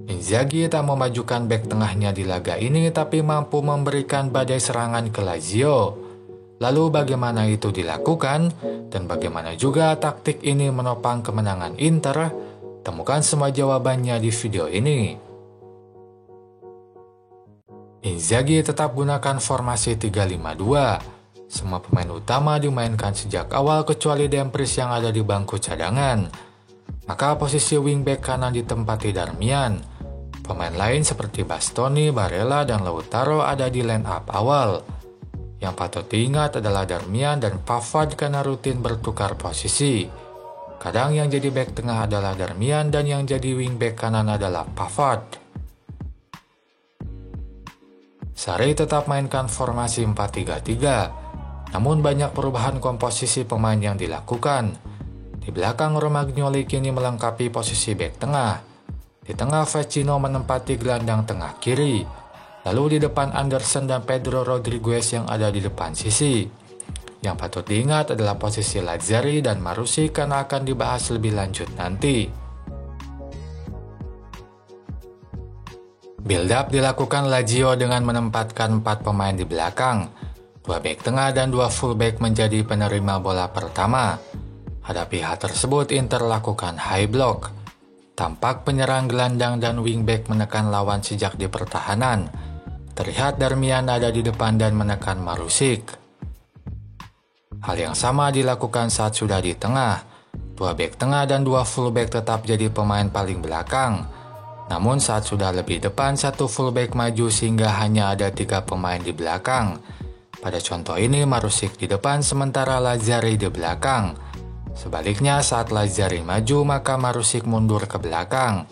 Inzaghi tak memajukan bek tengahnya di laga ini tapi mampu memberikan badai serangan ke Lazio. Lalu bagaimana itu dilakukan dan bagaimana juga taktik ini menopang kemenangan Inter? Temukan semua jawabannya di video ini. Inzaghi tetap gunakan formasi 3-5-2. Semua pemain utama dimainkan sejak awal kecuali Dumfries yang ada di bangku cadangan. Maka posisi wingback kanan ditempati Darmian. Pemain lain seperti Bastoni, Barella, dan Lautaro ada di line up awal. Yang patut diingat adalah Darmian dan Pavard karena rutin bertukar posisi. Kadang yang jadi back tengah adalah Darmian dan yang jadi wingback kanan adalah Pavard. Sarri tetap mainkan formasi 4-3-3, namun banyak perubahan komposisi pemain yang dilakukan. Di belakang Romagnoli kini melengkapi posisi back tengah. Di tengah Vecino menempati gelandang tengah kiri. Lalu di depan Anderson dan Pedro Rodriguez yang ada di depan sisi. Yang patut diingat adalah posisi Lazzari dan Marusi karena akan dibahas lebih lanjut nanti. Build up dilakukan Lazio dengan menempatkan 4 pemain di belakang. 2 bek tengah dan 2 fullback menjadi penerima bola pertama. Hadapi hal tersebut Inter lakukan high block. Tampak penyerang gelandang dan wingback menekan lawan sejak di pertahanan. Terlihat Darmian ada di depan dan menekan Marusic. Hal yang sama dilakukan saat sudah di tengah. 2 bek tengah dan 2 fullback tetap jadi pemain paling belakang. Namun saat sudah lebih depan 1 fullback maju sehingga hanya ada 3 pemain di belakang. Pada contoh ini Marusic di depan sementara Lazzari di belakang. Sebaliknya saat Lazzari maju maka Marusic mundur ke belakang.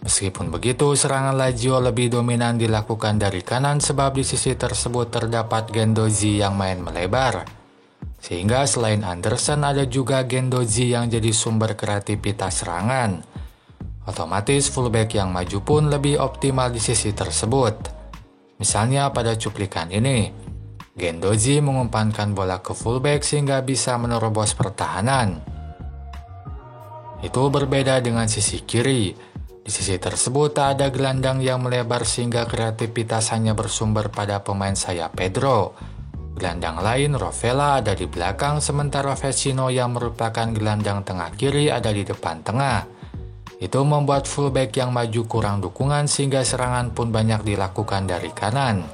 Meskipun begitu serangan Lazio lebih dominan dilakukan dari kanan sebab di sisi tersebut terdapat Guendouzi yang main melebar. Sehingga selain Anderson ada juga Guendouzi yang jadi sumber kreativitas serangan. Otomatis fullback yang maju pun lebih optimal di sisi tersebut. Misalnya pada cuplikan ini. Guendouzi mengumpankan bola ke fullback sehingga bisa menerobos pertahanan. Itu berbeda dengan sisi kiri. Di sisi tersebut tak ada gelandang yang melebar sehingga kreativitas hanya bersumber pada pemain sayap Pedro. Gelandang lain Rovella ada di belakang sementara Vecino yang merupakan gelandang tengah kiri ada di depan tengah. Itu membuat fullback yang maju kurang dukungan sehingga serangan pun banyak dilakukan dari kanan.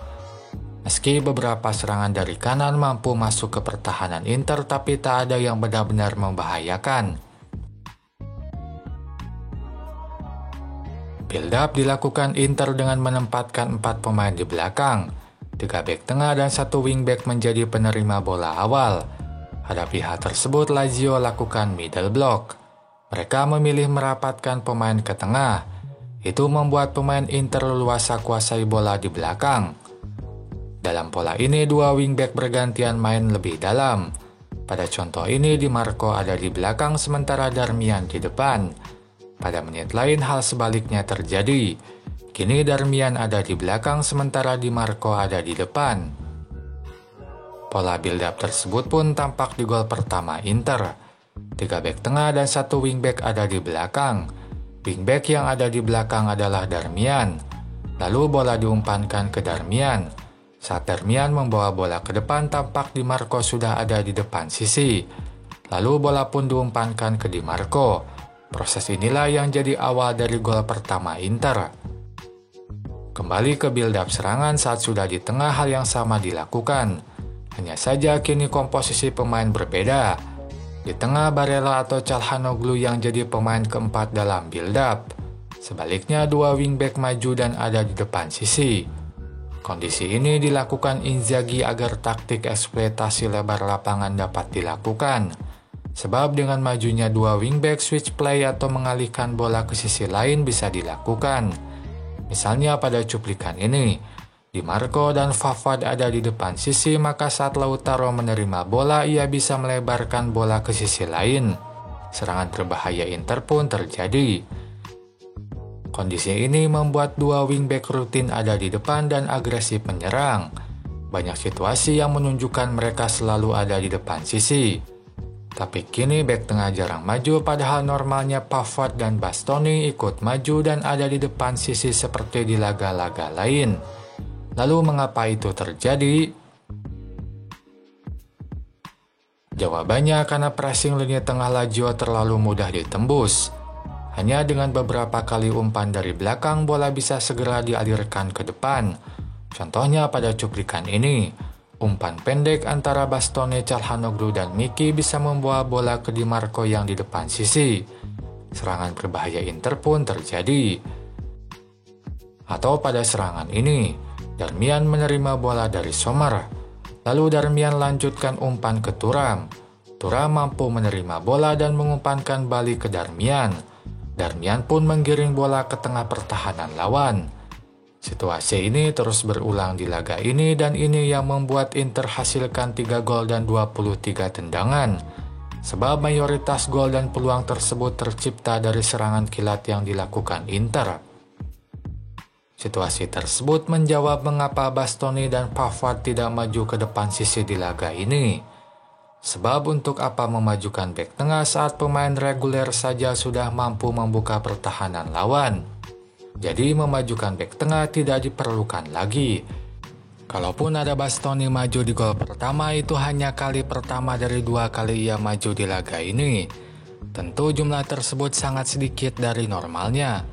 Meski beberapa serangan dari kanan mampu masuk ke pertahanan Inter tapi tak ada yang benar-benar membahayakan. Build up dilakukan Inter dengan menempatkan 4 pemain di belakang. 3 bek tengah dan 1 wingback menjadi penerima bola awal. Hadapi hal tersebut Lazio lakukan middle block. Mereka memilih merapatkan pemain ke tengah. Itu membuat pemain Inter leluasa kuasai bola di belakang. Dalam pola ini 2 wingback bergantian main lebih dalam. Pada contoh ini Di Marco ada di belakang sementara Darmian di depan. Pada menit lain hal sebaliknya terjadi. Kini Darmian ada di belakang sementara Di Marco ada di depan. Pola build up tersebut pun tampak di gol pertama Inter. 3 bek tengah dan 1 wingback ada di belakang. Wingback yang ada di belakang adalah Darmian. Lalu bola diumpankan ke Darmian. Saat Darmian membawa bola ke depan tampak Di Marco sudah ada di depan sisi. Lalu bola pun diumpankan ke Di Marco. Proses inilah yang jadi awal dari gol pertama Inter. Kembali ke build up serangan saat sudah di tengah hal yang sama dilakukan. Hanya saja kini komposisi pemain berbeda. Di tengah Barella atau Calhanoglu yang jadi pemain keempat dalam build up. Sebaliknya 2 wingback maju dan ada di depan sisi. Kondisi ini dilakukan Inzaghi agar taktik eksploitasi lebar lapangan dapat dilakukan. Sebab dengan majunya 2 wingback switch play atau mengalihkan bola ke sisi lain bisa dilakukan. Misalnya pada cuplikan ini, Di Marco dan Pavard ada di depan sisi maka saat Lautaro menerima bola ia bisa melebarkan bola ke sisi lain. Serangan berbahaya Inter pun terjadi. Kondisi ini membuat 2 wingback rutin ada di depan dan agresif menyerang. Banyak situasi yang menunjukkan mereka selalu ada di depan sisi. Tapi kini bek tengah jarang maju, padahal normalnya Pavard dan Bastoni ikut maju dan ada di depan sisi seperti di laga-laga lain. Lalu mengapa itu terjadi? Jawabannya karena pressing lini tengah Lazio terlalu mudah ditembus. Hanya dengan beberapa kali umpan dari belakang, bola bisa segera dialirkan ke depan. Contohnya pada cuplikan ini, umpan pendek antara Bastoni, Calhanoglu, dan Miki bisa membawa bola ke Di Marco yang di depan sisi. Serangan berbahaya Inter pun terjadi. Atau pada serangan ini, Darmian menerima bola dari Sommer. Lalu Darmian lanjutkan umpan ke Thuram. Thuram mampu menerima bola dan mengumpankan balik ke Darmian. Darmian pun menggiring bola ke tengah pertahanan lawan. Situasi ini terus berulang di laga ini dan ini yang membuat Inter hasilkan 3 gol dan 23 tendangan. Sebab mayoritas gol dan peluang tersebut tercipta dari serangan kilat yang dilakukan Inter. Situasi tersebut menjawab mengapa Bastoni dan Pavard tidak maju ke depan sisi di laga ini. Sebab untuk apa memajukan bek tengah saat pemain reguler saja sudah mampu membuka pertahanan lawan. Jadi memajukan bek tengah tidak diperlukan lagi. Kalaupun ada Bastoni maju di gol pertama, itu hanya kali pertama dari 2 kali ia maju di laga ini. Tentu jumlah tersebut sangat sedikit dari normalnya.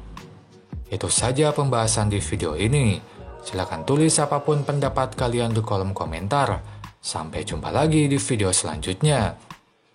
Itu saja pembahasan di video ini. Silahkan tulis apapun pendapat kalian di kolom komentar. Sampai jumpa lagi di video selanjutnya.